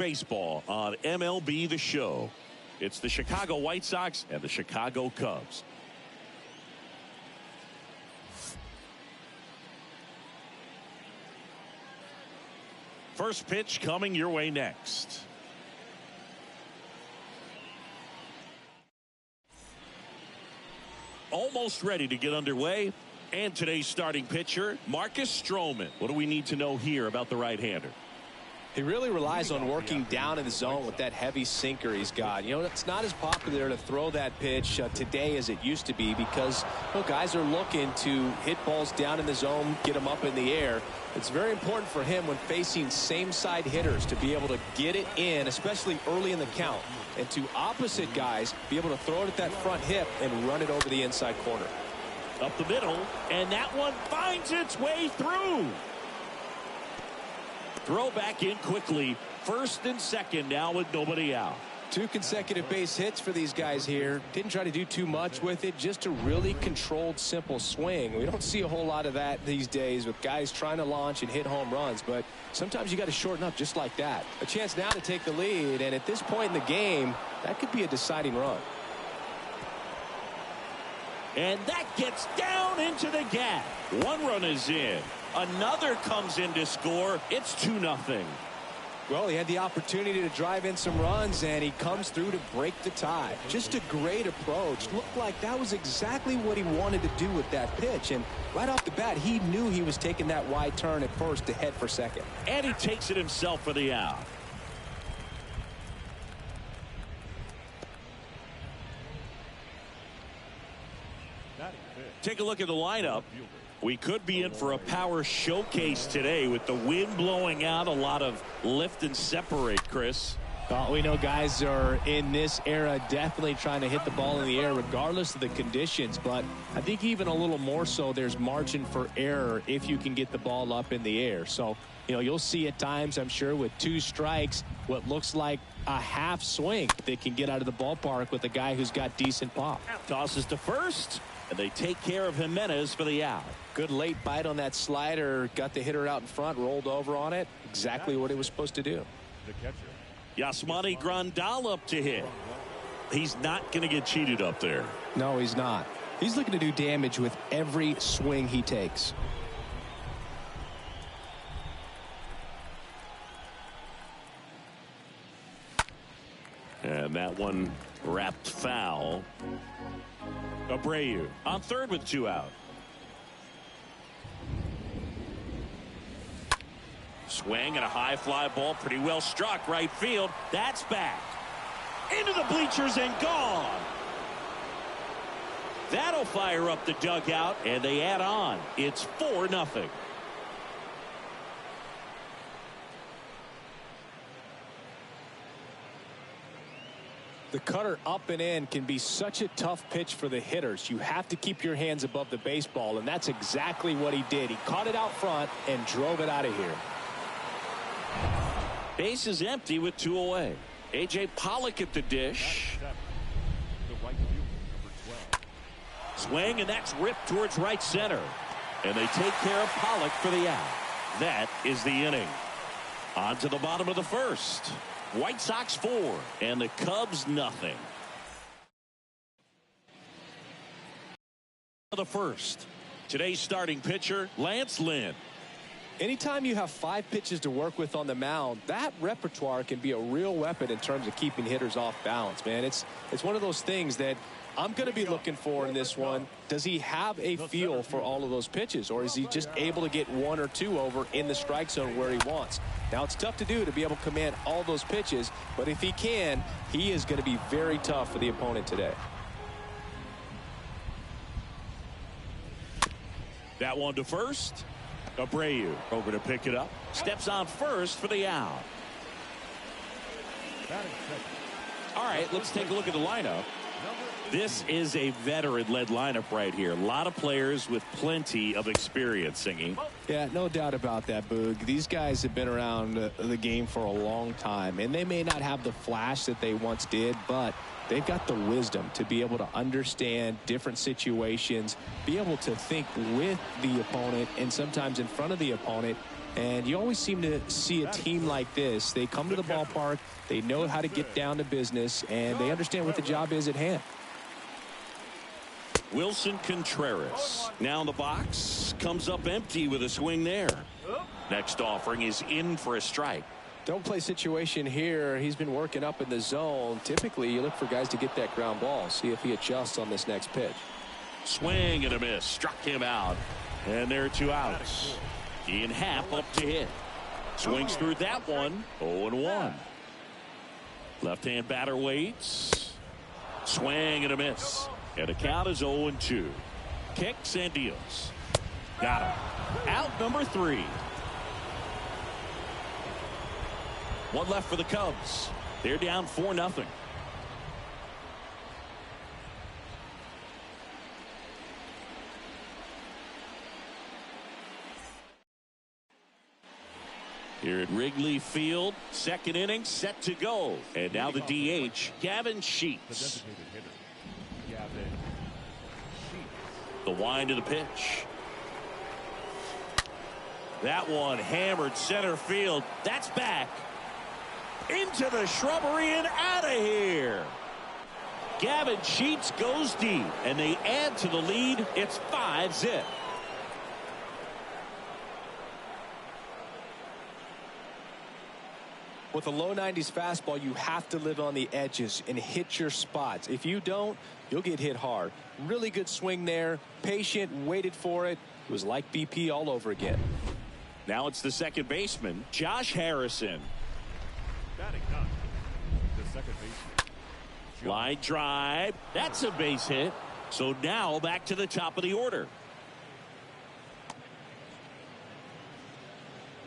Baseball on MLB The Show. It's the Chicago White Sox and the Chicago Cubs. First pitch coming your way next. Almost ready to get underway. And today's starting pitcher, Marcus Stroman. What do we need to know here about the right-hander? He really relies on working down in the zone with that heavy sinker he's got. You know, it's not as popular to throw that pitch today as it used to be because guys are looking to hit balls down in the zone, get them up in the air. It's very important for him when facing same-side hitters to be able to get it in, especially early in the count, and to opposite guys be able to throw it at that front hip and run it over the inside corner. Up the middle, and that one finds its way through. Throw back in quickly. First and second now with nobody out. 2 consecutive base hits for these guys here. Didn't try to do too much with it. Just a really controlled, simple swing. We don't see a whole lot of that these days with guys trying to launch and hit home runs. But sometimes you got to shorten up just like that. A chance now to take the lead. And at this point in the game, that could be a deciding run. And that gets down into the gap. 1 run is in. Another comes in to score. It's 2-0. Well, he had the opportunity to drive in some runs, and he comes through to break the tie. Just a great approach. Looked like that was exactly what he wanted to do with that pitch. And right off the bat, he knew he was taking that wide turn at first to head for second. And he takes it himself for the out. Take a look at the lineup. We could be in for a power showcase today with the wind blowing out. A lot of lift and separate, Chris. Well, we know guys are in this era definitely trying to hit the ball in the air regardless of the conditions. But I think even a little more so there's margin for error if you can get the ball up in the air. So, you'll see at times, I'm sure, with 2 strikes, what looks like a half swing that can get out of the ballpark with a guy who's got decent pop. Tosses to first. And they take care of Jimenez for the out. Good late bite on that slider. Got the hitter out in front, rolled over on it. Exactly what it was supposed to do. Yasmani Grandal up to hit. He's not going to get cheated up there. No, he's not. He's looking to do damage with every swing he takes. And that one wrapped foul. Abreu on third with 2 out. Swing and a high fly ball, pretty well struck right field. That's back into the bleachers and gone. That'll fire up the dugout, and they add on. It's 4-0. The cutter up and in can be such a tough pitch for the hitters. You have to keep your hands above the baseball, and that's exactly what he did. He caught it out front and drove it out of here. Base is empty with 2 away. A.J. Pollock at the dish. Swing, and that's ripped towards right center. And they take care of Pollock for the out. That is the inning. On to the bottom of the first. White Sox 4 and the Cubs nothing. The first. Today's starting pitcher, Lance Lynn. Anytime you have 5 pitches to work with on the mound, that repertoire can be a real weapon in terms of keeping hitters off balance, man. It's one of those things that I'm going to be looking for in this one. Does he have a feel for all of those pitches, or is he just able to get 1 or 2 over in the strike zone where he wants? Now, it's tough to do to be able to command all those pitches, but if he can, he is going to be very tough for the opponent today. That one to first. Abreu over to pick it up. Steps on first for the out. All right, let's take a look at the lineup. This is a veteran-led lineup right here. A lot of players with plenty of experience singing. Yeah, no doubt about that, Boog. These guys have been around the game for a long time, and they may not have the flash that they once did, but they've got the wisdom to be able to understand different situations, be able to think with the opponent and sometimes in front of the opponent, And you always seem to see a team like this. They come to the ballpark, they know how to get down to business, and they understand what the job is at hand. Wilson Contreras now in the box, comes up empty with a swing there. Next offering is in for a strike. Don't play situation here. He's been working up in the zone. Typically, you look for guys to get that ground ball. See if he adjusts on this next pitch. Swing and a miss. Struck him out. And there are 2 outs. Ian Happ up to hit. Swings through that one. 0-1. Left-hand batter waits. Swing and a miss. And the count is 0-2. Kicks and deals. Got him. Out number 3. One left for the Cubs. They're down 4-0. Here at Wrigley Field, second inning set to go. And now the DH, Gavin Sheets. The wind of the pitch. That one hammered center field. That's back. Into the shrubbery and out of here. Gavin Sheets goes deep, and they add to the lead. It's 5-0. With a low 90s fastball, you have to live on the edges and hit your spots. If you don't, you'll get hit hard. Really good swing there. Patient, waited for it. It was like BP all over again. Now it's the second baseman, Josh Harrison. Batting done. The second baseman. Line drive. That's a base hit. So now back to the top of the order.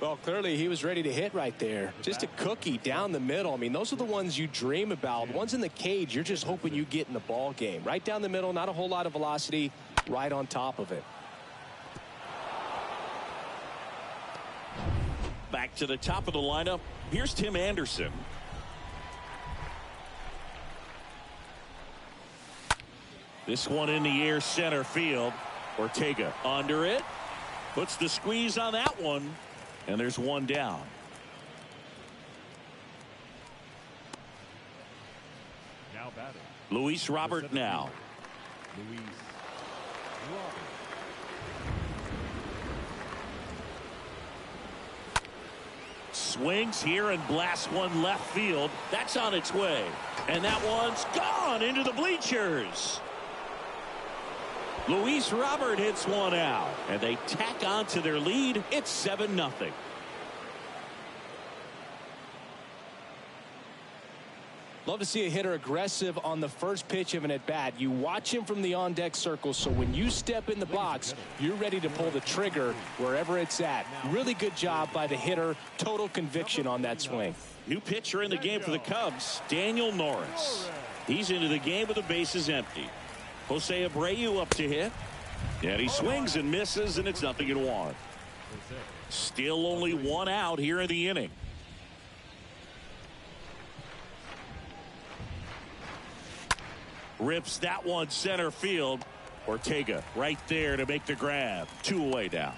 Well, clearly he was ready to hit right there. Just a cookie down the middle. I mean, those are the ones you dream about. Ones in the cage, you're just hoping you get in the ball game. Right down the middle, not a whole lot of velocity, right on top of it. Back to the top of the lineup. Here's Tim Anderson. This one in the air, center field. Ortega under it. Puts the squeeze on that one. And there's one down. Now batting. Luis Robert now. Luis Robert. Swings here and blasts one left field. That's on its way. And that one's gone into the bleachers. Luis Robert hits one out. And they tack on to their lead. It's 7-0. Love to see a hitter aggressive on the first pitch of an at-bat. You watch him from the on-deck circle, so when you step in the box, you're ready to pull the trigger wherever it's at. Really good job by the hitter. Total conviction on that swing. New pitcher in the game for the Cubs, Daniel Norris. He's into the game with the bases empty. Jose Abreu up to hit. And he swings and misses, and it's 0-1. Still only one out here in the inning. Rips that one center field. Ortega right there to make the grab. 2 away now.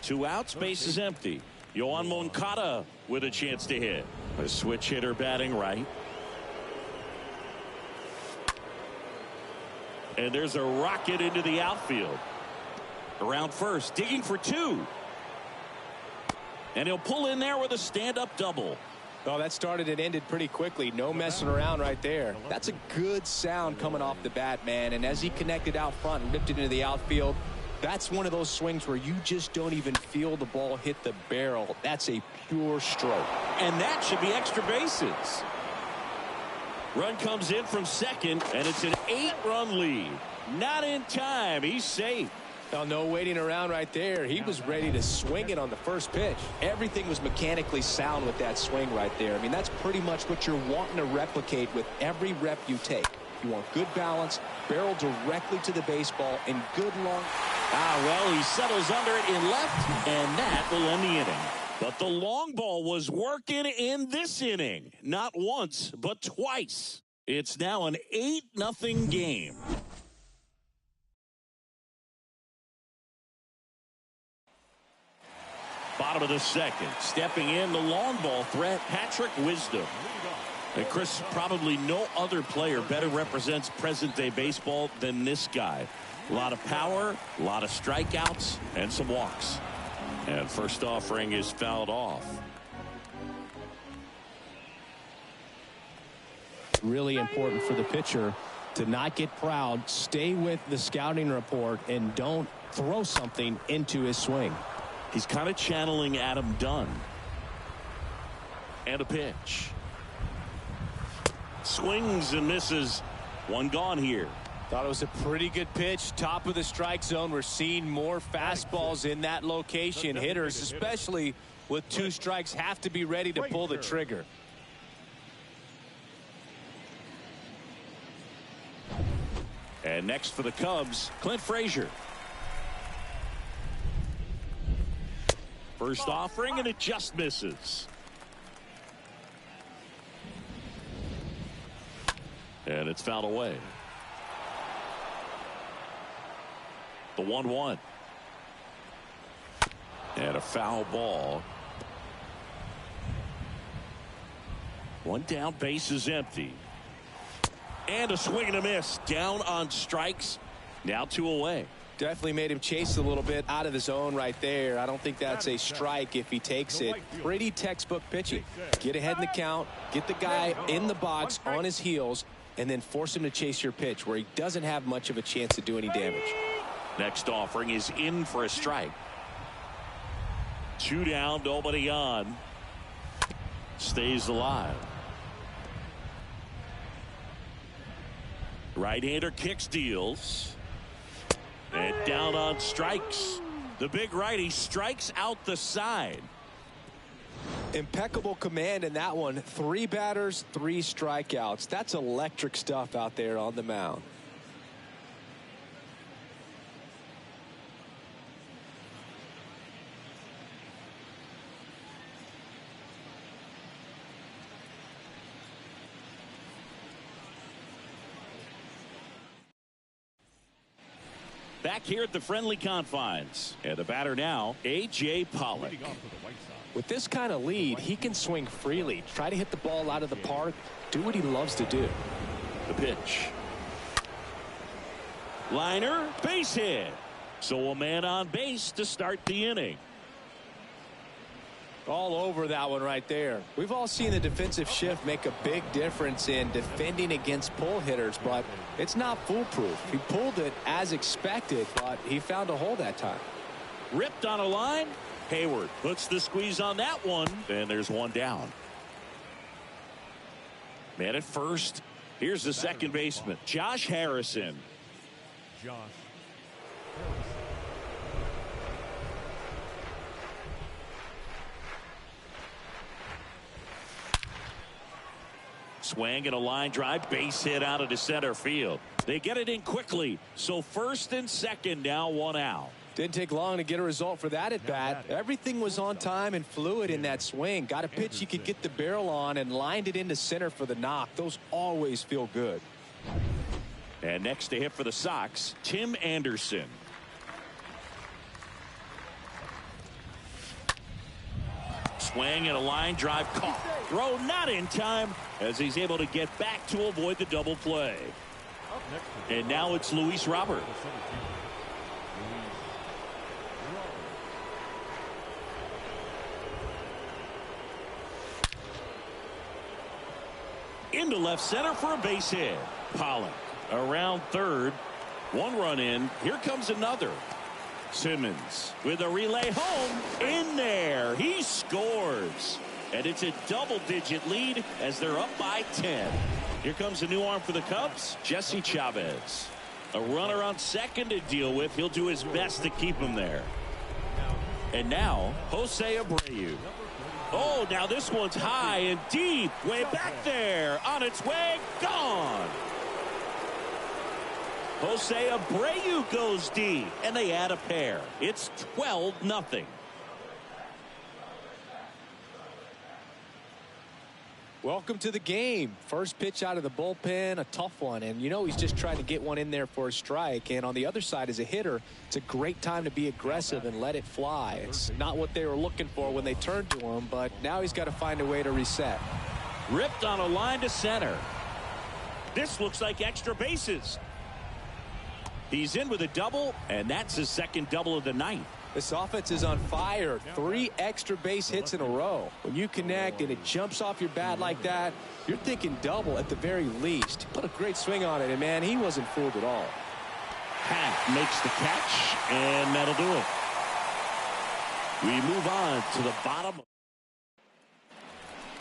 2 outs, base is empty. Yoan Moncada with a chance to hit. A switch hitter batting right. And there's a rocket into the outfield. Around first, digging for 2. And he'll pull in there with a stand-up double. Oh, that started and ended pretty quickly. No messing around right there. That's a good sound coming off the bat, man. And as he connected out front and ripped it into the outfield, that's one of those swings where you just don't even feel the ball hit the barrel. That's a pure stroke. And that should be extra bases. Run comes in from second, and it's an 8-run lead. Not in time. He's safe. Now, no waiting around right there. He was ready to swing it on the first pitch. Everything was mechanically sound with that swing right there. I mean, that's pretty much what you're wanting to replicate with every rep you take. You want good balance, barrel directly to the baseball, and good long. Well, he settles under it in left, and that will end the inning. But the long ball was working in this inning. Not once, but twice. It's now an 8-0 game. Bottom of the second. Stepping in, the long ball threat, Patrick Wisdom. And Chris, probably no other player better represents present-day baseball than this guy. A lot of power, a lot of strikeouts, and some walks. And first offering is fouled off. Really important for the pitcher to not get proud, stay with the scouting report, and don't throw something into his swing. He's kind of channeling Adam Dunn. And a pitch. Swings and misses. One gone here. Thought it was a pretty good pitch. Top of the strike zone. We're seeing more fastballs in that location. Hitters, especially with 2 strikes, have to be ready to pull the trigger. And next for the Cubs, Clint Frazier. First offering, and it just misses. And it's fouled away. The 1-1. And a foul ball. One down, base is empty. And a swing and a miss. Down on strikes. Now 2 away. Definitely made him chase a little bit out of the zone right there. I don't think that's a strike if he takes it. Pretty textbook pitching. Get ahead in the count. Get the guy in the box on his heels. And then force him to chase your pitch where he doesn't have much of a chance to do any damage. Next offering is in for a strike. 2 down, nobody on. Stays alive. Right-hander kicks, deals. And down on strikes. The big righty strikes out the side. Impeccable command in that one. 3 batters, 3 strikeouts. That's electric stuff out there on the mound. Back here at the friendly confines. And the batter now, A.J. Pollock. With this kind of lead, he can swing freely. Try to hit the ball out of the park. Do what he loves to do. The pitch. Liner, base hit. So a man on base to start the inning. All over that one right there. We've all seen the defensive shift make a big difference in defending against pull hitters, but it's not foolproof. He pulled it as expected, but he found a hole that time. Ripped on a line. Hayward puts the squeeze on that one, and there's one down. Man at first. Here's the second baseman, Josh Harrison. Josh. Swing and a line drive, base hit out into center field. They get it in quickly, so first and second, now 1 out. Didn't take long to get a result for that at bat. Everything was on time and fluid in that swing. Got a pitch you could get the barrel on and lined it into center for the knock. Those always feel good. And next to hit for the Sox, Tim Anderson. Swing and a line drive caught. Throw not in time as he's able to get back to avoid the double play. And now it's Luis Robert. Into left center for a base hit. Pollock around third. 1 run in. Here comes another. Simmons with a relay home. In there. He scores. And it's a double-digit lead as they're up by 10. Here comes a new arm for the Cubs, Jesse Chavez. A runner on second to deal with. He'll do his best to keep him there. And now, Jose Abreu. Oh, now this one's high and deep. Way back there. On its way. Gone. Jose Abreu goes deep. And they add a pair. It's 12-0. Welcome to the game. First pitch out of the bullpen, a tough one. And, you know, he's just trying to get one in there for a strike. And on the other side, as a hitter, it's a great time to be aggressive and let it fly. It's not what they were looking for when they turned to him, but now he's got to find a way to reset. Ripped on a line to center. This looks like extra bases. He's in with a double, and that's his second double of the night. This offense is on fire. 3 extra base hits in a row. When you connect and it jumps off your bat like that, you're thinking double at the very least. Put a great swing on it, and, man, he wasn't fooled at all. Hack makes the catch, and that'll do it. We move on to the bottom.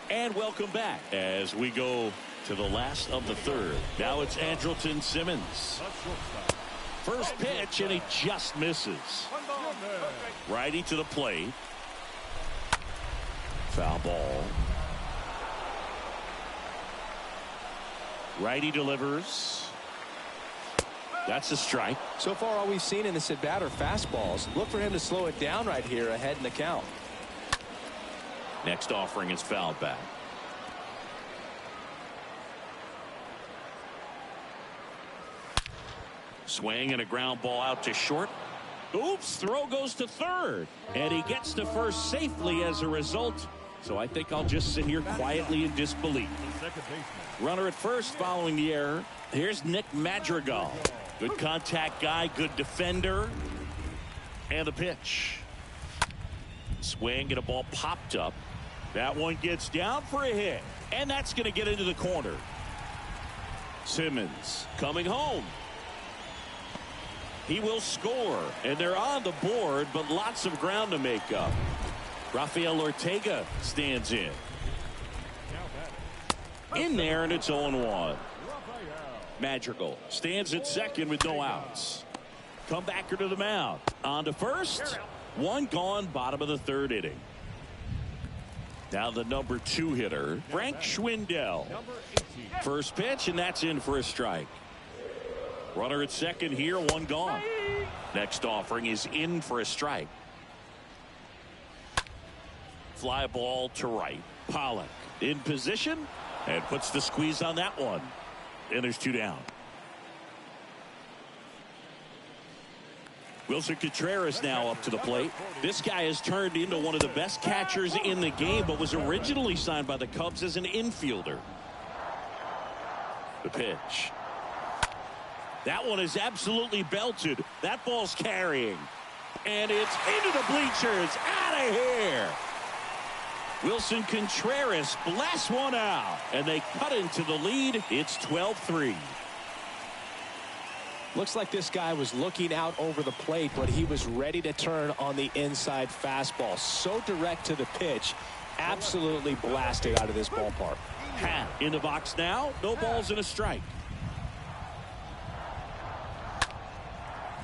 And welcome back as we go to the last of the third. Now it's Andrelton Simmons. First pitch, and he just misses. Righty to the plate. Foul ball. Righty delivers. That's a strike. So far, all we've seen in this at-bat are fastballs. Look for him to slow it down right here ahead in the count. Next offering is fouled back. Swing and a ground ball out to short. Oops, throw goes to third. And he gets to first safely as a result. So I think I'll just sit here quietly in disbelief. Runner at first following the error. Here's Nick Madrigal. Good contact guy, good defender. And the pitch. Swing and a ball popped up. That one gets down for a hit. And that's going to get into the corner. Simmons coming home. He will score, and they're on the board, but lots of ground to make up. Rafael Ortega stands in. In there, and it's 0-1. Madrigal stands at second with no outs. Comebacker to the mound. On to first. One gone, bottom of the third inning. Now the number 2 hitter, Frank Schwindel. First pitch, and that's in for a strike. Runner at second here, one gone. Next offering is in for a strike. Fly ball to right. Pollock in position and puts the squeeze on that one. And there's 2 down. Wilson Contreras now up to the plate. This guy has turned into one of the best catchers in the game, but was originally signed by the Cubs as an infielder. The pitch. That one is absolutely belted. That ball's carrying. And it's into the bleachers. Out of here. Wilson Contreras blasts one out. And they cut into the lead. It's 12-3. Looks like this guy was looking out over the plate, but he was ready to turn on the inside fastball. So direct to the pitch. Absolutely blasted out of this ballpark. Hat in the box now. No balls and a strike.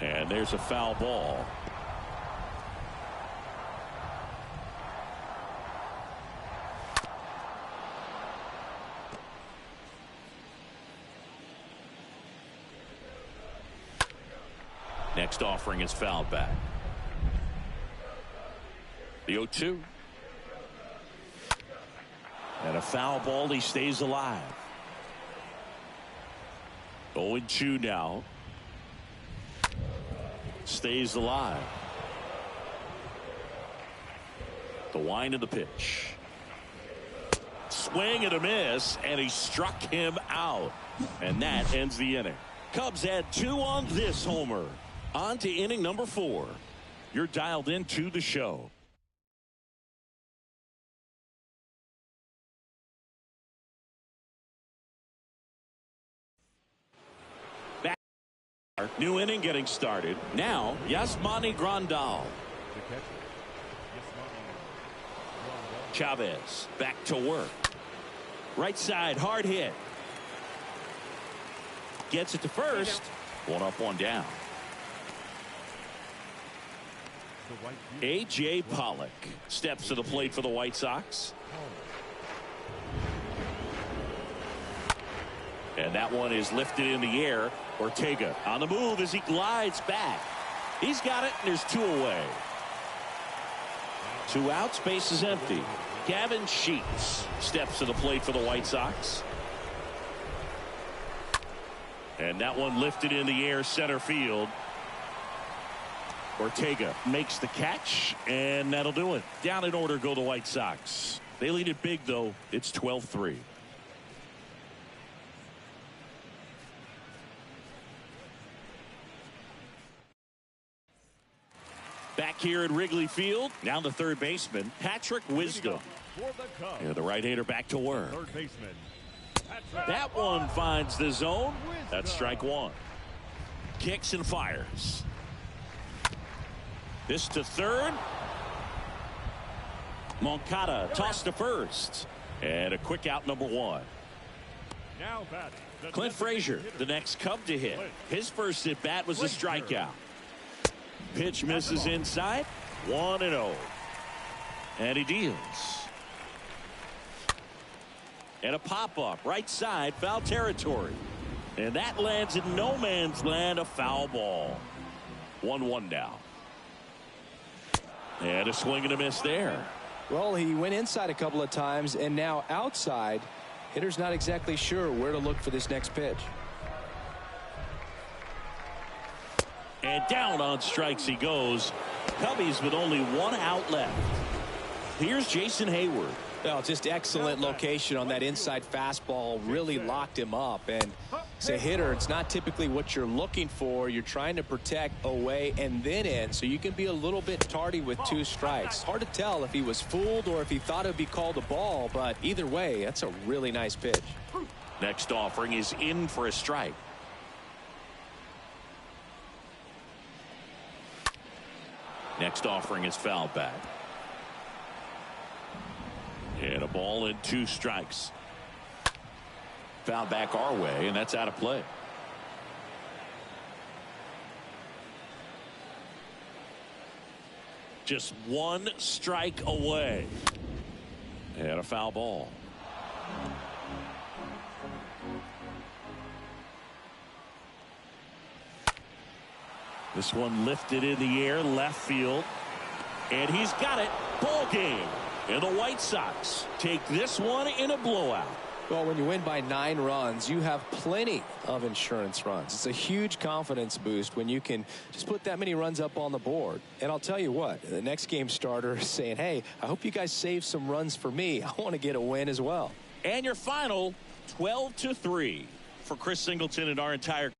And there's a foul ball. Next offering is fouled back. The 0-2. And a foul ball. He stays alive. 0-2 now. Stays alive. The wind of the pitch. Swing and a miss, and he struck him out. And that ends the inning. Cubs add 2 on this homer. On to inning number 4. You're dialed into the show. New inning getting started. Now, Yasmani Grandal. Chavez back to work. Right side, hard hit. Gets it to first. One up, one down. A.J. Pollock steps to the plate for the White Sox. And that one is lifted in the air. Ortega on the move as he glides back. He's got it, and there's 2 away. 2 outs, base is empty. Gavin Sheets steps to the plate for the White Sox. And that one lifted in the air center field. Ortega makes the catch, and that'll do it. Down in order go the White Sox. They lead it big, though. It's 12-3. Back here at Wrigley Field, now the third baseman, Patrick Wisdom. And the right-hander back to work. Third baseman. That one finds the zone. That's strike one. Kicks and fires. This to third. Moncada tossed to first. And a quick out, number one. Now batting. Clint Frazier, the next Cub to hit. His first at bat was a strikeout. Pitch misses inside. 1-0. And he deals. And a pop-up right side, foul territory. And that lands in no man's land, a foul ball. 1-1 now. And a swing and a miss there. Well, he went inside a couple of times, and now outside. Hitter's not exactly sure where to look for this next pitch. And down on strikes he goes. Cubbies with only one out left. Here's Jason Hayward. Well, just excellent location on that inside fastball. Really locked him up. And as a hitter, it's not typically what you're looking for. You're trying to protect away and then in, so you can be a little bit tardy with 2 strikes. Hard to tell if he was fooled or if he thought it would be called a ball, but either way, that's a really nice pitch. Next offering is in for a strike. Next offering is fouled back. And a ball and 2 strikes. Foul back our way, and that's out of play. Just 1 strike away. And a foul ball. This one lifted in the air, left field. And he's got it. Ball game. And the White Sox take this one in a blowout. Well, when you win by 9 runs, you have plenty of insurance runs. It's a huge confidence boost when you can just put that many runs up on the board. And I'll tell you what, the next game starter is saying, hey, I hope you guys save some runs for me. I want to get a win as well. And your final 12-3 for Chris Singleton and our entire